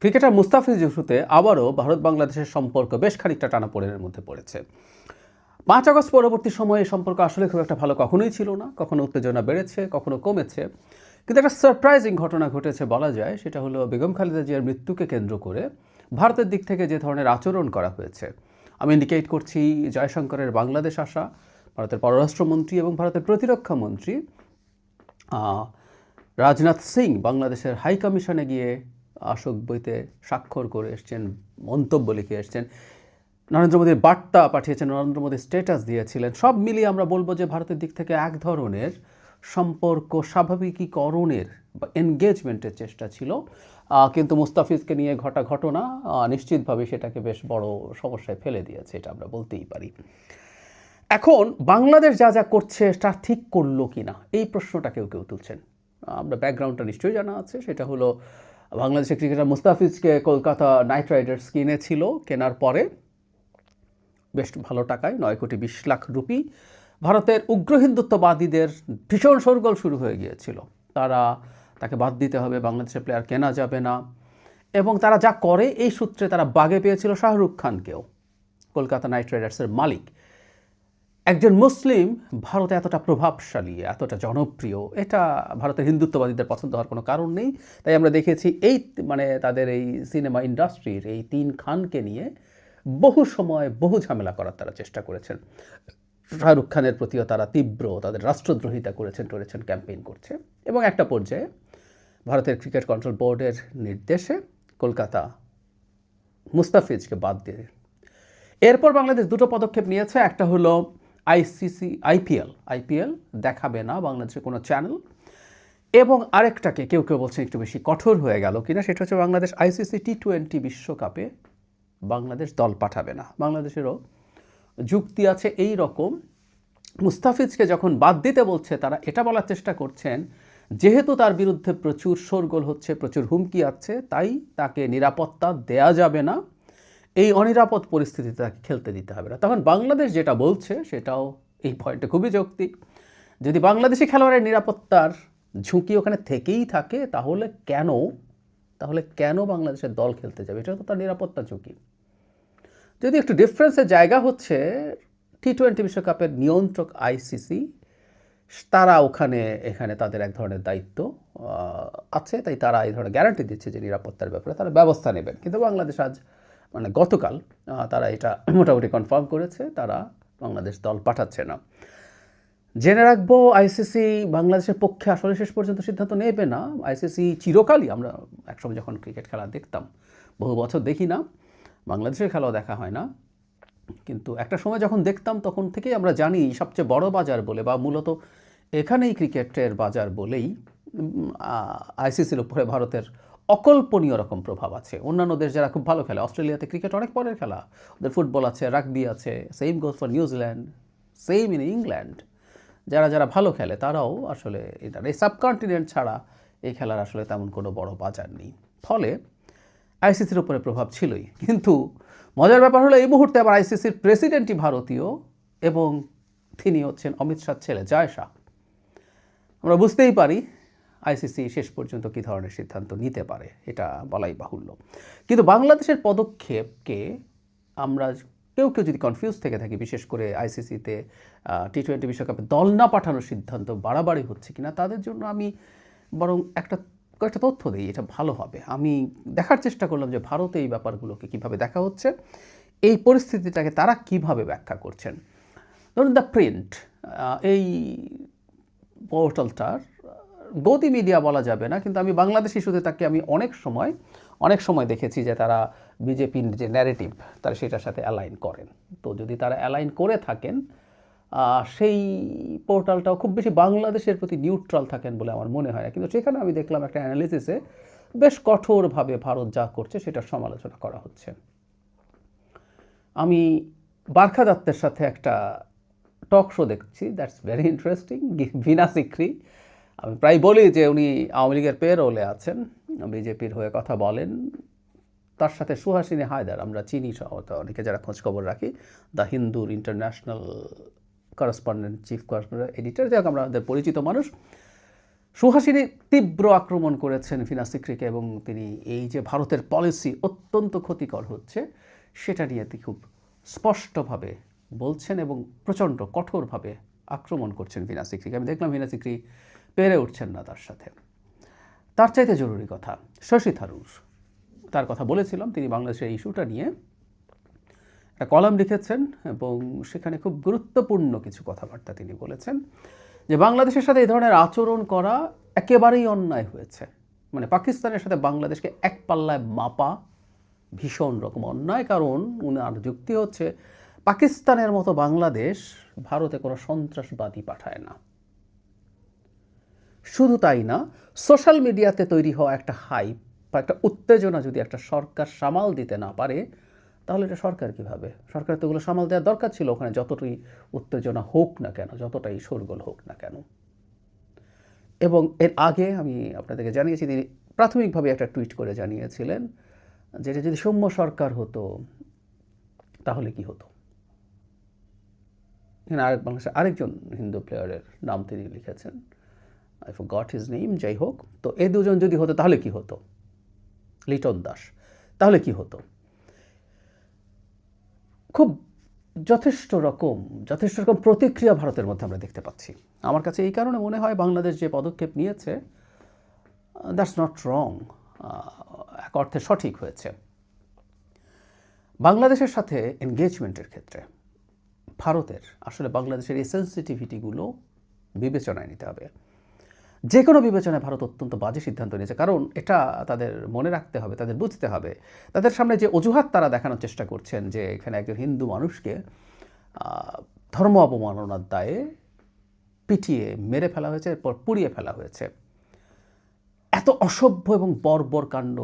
Cricketer Mustafiz ইস্যুতে আবারও ভারত বাংলাদেশের সম্পর্ক বেশ খানিকটা টানাপোড়েনের মধ্যে পড়েছে। ৫ আগস্ট পরবর্তী সময়ে এই সম্পর্ক আসলে খুব একটা ভালো কখনোই ছিল না, কখনো উত্তেজনা বেড়েছে, কখনো কমেছে। কিন্তু একটা সারপ্রাইজিং ঘটনা ঘটেছে বলা যায়, সেটা হলো বেগম খালেদা জিয়ার মৃত্যুকে কেন্দ্র করে ভারতের দিক থেকে যে ধরনের আচরণ করা হয়েছে। আমি ইন্ডিকেট করছি জয়শঙ্করের বাংলাদেশ আসা, ভারতের পররাষ্ট্রমন্ত্রী এবং ভারতের প্রতিরক্ষা মন্ত্রী রাজনাথ সিং বাংলাদেশের হাই কমিশনে গিয়ে আসক বইতে স্বাক্ষর করে এসছেন, মন্তব্য লিখে এসছেন, নরেন্দ্র মোদীর বার্তা পাঠিয়েছেন, নরেন্দ্র মোদী স্ট্যাটাস দিয়েছিলেন। সব মিলিয়ে আমরা বলবো যে ভারতের দিক থেকে এক ধরনের সম্পর্ক স্বাভাবিকীকরণের বা এনগেজমেন্টের চেষ্টা ছিল। কিন্তু মুস্তাফিজকে নিয়ে ঘটা ঘটনা নিশ্চিতভাবে সেটাকে বেশ বড় সমস্যায় ফেলে দিয়েছে, এটা আমরা বলতেই পারি। এখন বাংলাদেশ যা যা করছে তা ঠিক করলো কি না, এই প্রশ্নটা কেউ কেউ তুলছেন। আমরা ব্যাকগ্রাউন্ডটা নিশ্চয়ই জানা আছে, সেটা হলো বাংলাদেশের ক্রিকেটার মুস্তাফিজকে কলকাতা নাইট রাইডার্স কিনেছিল। কেনার পরে বেশ ভালো টাকায় 9,20,00,000 রুপি ভারতের উগ্র হিন্দুত্ববাদীদের ভীষণ শোরগোল শুরু হয়ে গিয়েছিল। তাকে বাদ দিতে হবে, বাংলাদেশের প্লেয়ার কেনা যাবে না। এবং তারা যা করে এই সূত্রে তারা বাগে পেয়েছিল শাহরুখ খানকেও। কলকাতা নাইট রাইডার্সের মালিক একজন মুসলিম ভারতে এতটা প্রভাবশালী, এতটা জনপ্রিয়, এটা ভারতের হিন্দুত্ববাদীদের পছন্দ হওয়ার কোনো কারণ নেই। তাই আমরা দেখেছি এই তাদের এই সিনেমা ইন্ডাস্ট্রির এই 3 খানকে নিয়ে বহু সময় বহু ঝামেলা করার তারা চেষ্টা করেছেন। শাহরুখ খানের প্রতিও তারা তীব্র তাদের রাষ্ট্রদ্রোহিতা করেছেন ক্যাম্পেইন করছে। এবং একটা পর্যায়ে ভারতের ক্রিকেট কন্ট্রোল বোর্ডের নির্দেশে কলকাতা মুস্তাফিজকে বাদ দিয়ে, এরপর বাংলাদেশ দুটো পদক্ষেপ নিয়েছে। একটা হলো আইপিএল দেখাবে না বাংলাদেশের কোনো চ্যানেল, এবং আরেকটাকে কেউ কেউ বলছেন একটু বেশি কঠোর হয়ে গেল কিনা, সেটা হচ্ছে বাংলাদেশ আইসিসি টি-20 বিশ্বকাপে বাংলাদেশ দল পাঠাবে না। বাংলাদেশেরও যুক্তি আছে এই রকম, মুস্তাফিজকে যখন বাদ দিতে বলছে তারা এটা বলার চেষ্টা করছেন যেহেতু তার বিরুদ্ধে প্রচুর শোরগোল হচ্ছে, প্রচুর হুমকি আছে, তাই তাকে নিরাপত্তা দেয়া যাবে না, এই অনিরাপদ পরিস্থিতিতে তাকে খেলতে দিতে হবে না। তখন বাংলাদেশ যেটা বলছে সেটাও এই পয়েন্টে খুবই যৌক্তিক। যদি বাংলাদেশি খেলোয়াড়ের নিরাপত্তার ঝুঁকি ওখানে থেকেই থাকে তাহলে কেন বাংলাদেশের দল খেলতে যাবে? এটা তো তার নিরাপত্তা ঝুঁকি। যদি একটু ডিফারেন্সের জায়গা হচ্ছে টি-20 বিশ্বকাপের নিয়ন্ত্রক আইসিসি, তারা এখানে তাদের এক ধরনের দায়িত্ব আছে, তাই তারা এই ধরনের গ্যারান্টি দিচ্ছে যে নিরাপত্তার ব্যাপারে তারা ব্যবস্থা নেবেন। কিন্তু বাংলাদেশ গতকাল তারা এটা মোটামুটি কনফার্ম করেছে, তারা বাংলাদেশ দল পাঠাচ্ছে না। জেনে রাখবো আইসিসি বাংলাদেশের পক্ষে আসলে শেষ পর্যন্ত সিদ্ধান্ত নেবে না। আইসিসি চিরকালই, আমরা একসময় যখন ক্রিকেট খেলা দেখতাম, বহু বছর দেখি না, বাংলাদেশের খেলাও দেখা হয় না, কিন্তু একটা সময় যখন দেখতাম তখন থেকেই আমরা জানি সবচেয়ে বড় বাজার বলে বা মূলত এখানেই ক্রিকেটের বাজার বলেই আইসিসির উপরে ভারতের অকল্পনীয় রকম প্রভাব আছে। অন্যান্য দেশ যারা খুব ভালো খেলে, অস্ট্রেলিয়াতে ক্রিকেট অনেক পরের খেলা, ওদের ফুটবল আছে, রাগবি আছে, same goes for New Zealand, same in England, যারা ভালো খেলে তারাও আসলে এই সাবকন্টিনেন্ট ছাড়া এই খেলার আসলে তেমন কোনো বড় বাজার নেই। ফলে আইসিসির উপরে প্রভাব ছিলই। কিন্তু মজার ব্যাপার হলো এই মুহূর্তে আবার আইসিসির প্রেসিডেন্টই ভারতীয় এবং তিনি হচ্ছেন অমিত শাহর ছেলে জয় শাহ। আমরা বুঝতেই পারি আইসিসি শেষ পর্যন্ত কী ধরনের সিদ্ধান্ত নিতে পারে, এটা বলাই বাহুল্য। কিন্তু বাংলাদেশের পদক্ষেপকে আমরা কেউ যদি কনফিউজ থেকে থাকি, বিশেষ করে আইসিসিতে টি-20 বিশ্বকাপে দল না পাঠানোর সিদ্ধান্ত বাড়াবাড়ি হচ্ছে কিনা, তাদের জন্য আমি বরং কয়েকটা তথ্য দিই, এটা ভালো হবে। আমি দেখার চেষ্টা করলাম যে ভারতে এই ব্যাপারগুলোকে কীভাবে দেখা হচ্ছে, এই পরিস্থিতিটাকে তারা কিভাবে ব্যাখ্যা করছেন। ধরুন দ্য প্রিন্ট, এই পোর্টালটার গদি মিডিয়া বলা যাবে না, কিন্তু আমি বাংলাদেশ ইস্যুতে তাকে আমি অনেক সময় দেখেছি যে তারা বিজেপির যে ন্যারেটিভ তারা সেটার সাথে অ্যালাইন করেন। তো যদি তারা অ্যালাইন করে থাকেন, সেই পোর্টালটাও খুব বেশি বাংলাদেশের প্রতি নিউট্রাল থাকেন বলে আমার মনে হয় না। কিন্তু সেখানে আমি দেখলাম একটা অ্যানালিসিসে বেশ কঠোরভাবে ভারত যা করছে সেটার সমালোচনা করা হচ্ছে। আমি বারখা দত্তের সাথে একটা টক শো দেখছি, দ্যাটস ভেরি ইন্টারেস্টিং, ভিনা সিকরি। আমি প্রায় বলি যে উনি আওয়ামী লীগের পেরোলে আছেন, বিজেপির হয়ে কথা বলেন। তার সাথে সুহাসিনী হায়দার, আমরা চিনি অনেকে যারা খোঁজখবর রাখি, দ্য হিন্দুর international correspondent, chief correspondent, editor, যাক আমাদের পরিচিত মানুষ, সুহাসিনী তীব্র আক্রমণ করেছেন ফিনা সিকরিকে এবং তিনি এই যে ভারতের পলিসি অত্যন্ত ক্ষতিকর হচ্ছে সেটা নিয়ে তিনি খুব স্পষ্টভাবে বলছেন এবং প্রচণ্ড কঠোরভাবে আক্রমণ করছেন ফিনা সিকরিকে। আমি দেখলাম ফিনা সিকরি পেরে উঠছেন না তার সাথে। তার চাইতে জরুরি কথা শশী থারুর, তার কথা বলেছিলাম, তিনি বাংলাদেশের ইস্যুটা নিয়ে একটা কলাম লিখেছেন এবং সেখানে খুব গুরুত্বপূর্ণ কিছু কথাবার্তা তিনি বলেছেন যে বাংলাদেশের সাথে এই ধরনের আচরণ করা একেবারেই অন্যায় হয়েছে। মানে পাকিস্তানের সাথে বাংলাদেশকে এক পাল্লায় মাপা ভীষণ রকম অন্যায়। কারণ উনার যুক্তি হচ্ছে পাকিস্তানের মতো বাংলাদেশ ভারতে কোনো সন্ত্রাসবাদী পাঠায় না। শুধু তাই না, সোশ্যাল মিডিয়াতে তৈরি হওয়া একটা হাইপ বা একটা উত্তেজনা যদি একটা সরকার সামাল দিতে না পারে তাহলে এটা সরকার কীভাবে? সরকার তো এগুলো সামাল দেওয়ার দরকার ছিল, ওখানে যতটাই উত্তেজনা হোক না কেন, যতটাই শোরগোল হোক না কেন। এবং এর আগে আমি আপনাদেরকে জানিয়েছি, তিনি প্রাথমিকভাবে একটা টুইট করে জানিয়েছিলেন যেটা যদি সৌম্য সরকার হতো তাহলে কি হতো। বাংলাদেশের আরেকজন হিন্দু প্লেয়ারের নাম তিনি লিখেছেন, আই ফরগট হিজ নেম, যাই হোক। তো এই দুজন যদি হতো তাহলে কি হতো, লিটন দাস, তাহলে কি হতো। খুব যথেষ্ট রকম প্রতিক্রিয়া ভারতের মধ্যে আমরা দেখতে পাচ্ছি। আমার কাছে এই কারণে মনে হয় বাংলাদেশ যে পদক্ষেপ নিয়েছে দ্যাটস নট রং, এক অর্থে সঠিক হয়েছে। বাংলাদেশের সাথে এনগেজমেন্টের ক্ষেত্রে ভারতের আসলে বাংলাদেশের এই সেন্সিটিভিটিগুলো বিবেচনায় নিতে হবে। যে কোনো বিবেচনায় ভারত অত্যন্ত বাজে সিদ্ধান্ত নিয়েছে, কারণ এটা তাদের মনে রাখতে হবে, তাদের বুঝতে হবে। তাদের সামনে যে অজুহাত তারা দেখানোর চেষ্টা করছেন যে এখানে একজন হিন্দু মানুষকে ধর্ম অবমাননার দায়ে পিটিয়ে মেরে ফেলা হয়েছে, এরপর পুড়িয়ে ফেলা হয়েছে, এত অসভ্য এবং বর্বর কাণ্ড,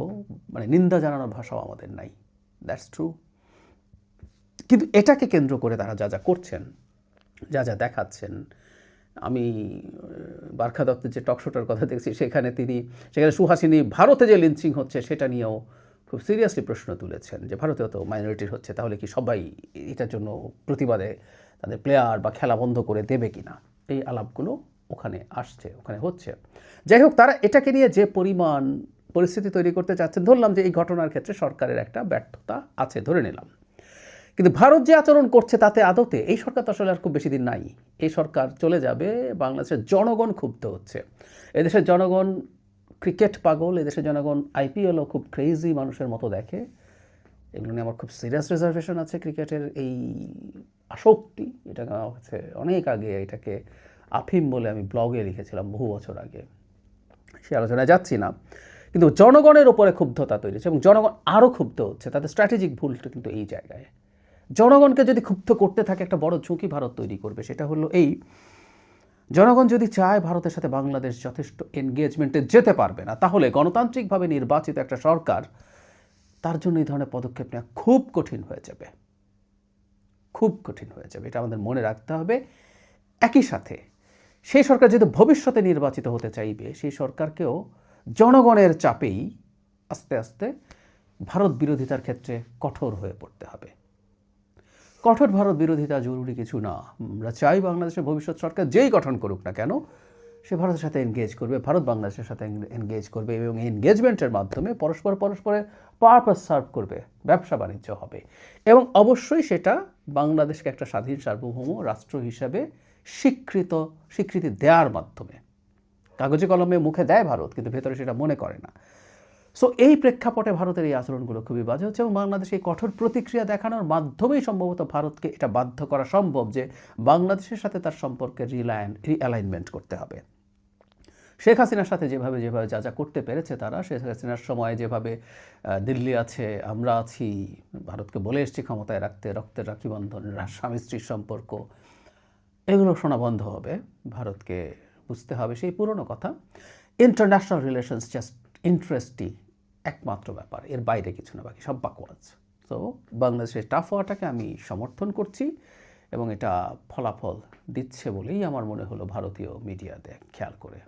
মানে নিন্দা জানানোর ভাষাও আমাদের নাই, দ্যাটস ট্রু। কিন্তু এটাকে কেন্দ্র করে তারা যা যা করছেন, যা যা দেখাচ্ছেন, আমি বারখা দত্তের যে টকশোটার কথা দেখছি সেখানে সুহাসিনী ভারতে যে লিঞ্চিং হচ্ছে সেটা নিয়েও খুব সিরিয়াসলি প্রশ্ন তুলেছেন যে ভারতেও তো মাইনরিটির হচ্ছে, তাহলে কি সবাই এটার জন্য প্রতিবাদে তাদের প্লেয়ার বা খেলা বন্ধ করে দেবে কি না, এই আলাপগুলো ওখানে আসছে, ওখানে হচ্ছে। যাই হোক, তারা এটাকে নিয়ে যে পরিমাণ পরিস্থিতি তৈরি করতে চাচ্ছেন, ধরলাম যে এই ঘটনার ক্ষেত্রে সরকারের একটা ব্যর্থতা আছে, ধরে নিলাম। কিন্তু ভারত যে আচরণ করছে তাতে আদতে এই সরকার তো আসলে আর খুব বেশি দিন নাই, এই সরকার চলে যাবে। বাংলাদেশের জনগণ ক্ষুব্ধ হচ্ছে, এদেশের জনগণ ক্রিকেট পাগল, এদেশের জনগণ আইপিএলও খুব ক্রেজি মানুষের মতো দেখে। এগুলো নিয়ে আমার খুব সিরিয়াস রিজার্ভেশন আছে। ক্রিকেটের এই আসক্তি, এটা হচ্ছে অনেক আগে এটাকে আফিম বলে আমি ব্লগে লিখেছিলাম বহু বছর আগে, সে আলোচনায় যাচ্ছি না। কিন্তু জনগণের ওপরে ক্ষুব্ধতা তৈরি হচ্ছে এবং জনগণ আরও ক্ষুব্ধ হচ্ছে। তাদের স্ট্র্যাটেজিক ভুলটা কিন্তু এই জায়গায়, জনগণকে যদি ক্ষুব্ধ করতে থাকে একটা বড় ঝুঁকি ভারত তৈরি করবে। সেটা হলো এই, জনগণ যদি চায় ভারতের সাথে বাংলাদেশ যথেষ্ট এনগেজমেন্টে যেতে পারবে না, তাহলে গণতান্ত্রিকভাবে নির্বাচিত একটা সরকার, তার জন্য এই ধরনের পদক্ষেপ নেওয়া খুব কঠিন হয়ে যাবে, খুব কঠিন হয়ে যাবে। এটা আমাদের মনে রাখতে হবে। একই সাথে সেই সরকার যদি ভবিষ্যতে নির্বাচিত হতে চাইবে, সেই সরকারকেও জনগণের চাপেই আস্তে আস্তে ভারত বিরোধিতার ক্ষেত্রে কঠোর হয়ে পড়তে হবে। কঠোর ভারত বিরোধিতা জরুরি কিছু না। আমরা চাই বাংলাদেশের ভবিষ্যৎ সরকার যেই গঠন করুক না কেন, সে ভারতের সাথে এনগেজ করবে, ভারত বাংলাদেশের সাথে এনগেজ করবে এবং এনগেজমেন্টের মাধ্যমে পরস্পরের পারপাস সার্ভ করবে, ব্যবসা বাণিজ্য হবে এবং অবশ্যই সেটা বাংলাদেশকে একটা স্বাধীন সার্বভৌম রাষ্ট্র হিসাবে স্বীকৃতি দেওয়ার মাধ্যমে। কাগজে কলমে মুখে দেয় ভারত, কিন্তু ভেতরে সেটা মনে করে না। সো এই প্রেক্ষাপটে ভারতের এই আচরণগুলো খুবই বাজে হচ্ছে এবং বাংলাদেশ এই কঠোর প্রতিক্রিয়া দেখানোর মাধ্যমেই সম্ভবত ভারতকে এটা বাধ্য করা সম্ভব যে বাংলাদেশের সাথে তার সম্পর্কে রিঅ্যালাইনমেন্ট করতে হবে। শেখ হাসিনার সাথে যেভাবে যা যা করতে পেরেছে তারা, শেখ হাসিনার সময় যেভাবে দিল্লি আছে, আমরা আছি, ভারতকে বলে এসছি ক্ষমতায় রাখতে, রক্তের রাখি বন্ধন, স্বামী স্ত্রীর সম্পর্ক, এগুলো শোনা বন্ধ হবে। ভারতকে বুঝতে হবে সেই পুরনো কথা, ইন্টারন্যাশনাল রিলেশনস জাস্ট ইন্টারেস্টই একমাত্র ব্যাপার, এর বাইরে কিছু না, বাকি সব বাকওয়াজ। তো বাংলাদেশের টাফ হওয়াটাকে আমি সমর্থন করছি এবং এটা ফলাফল দিচ্ছে বলেই আমার মনে হলো ভারতীয় মিডিয়াতে খেয়াল করে।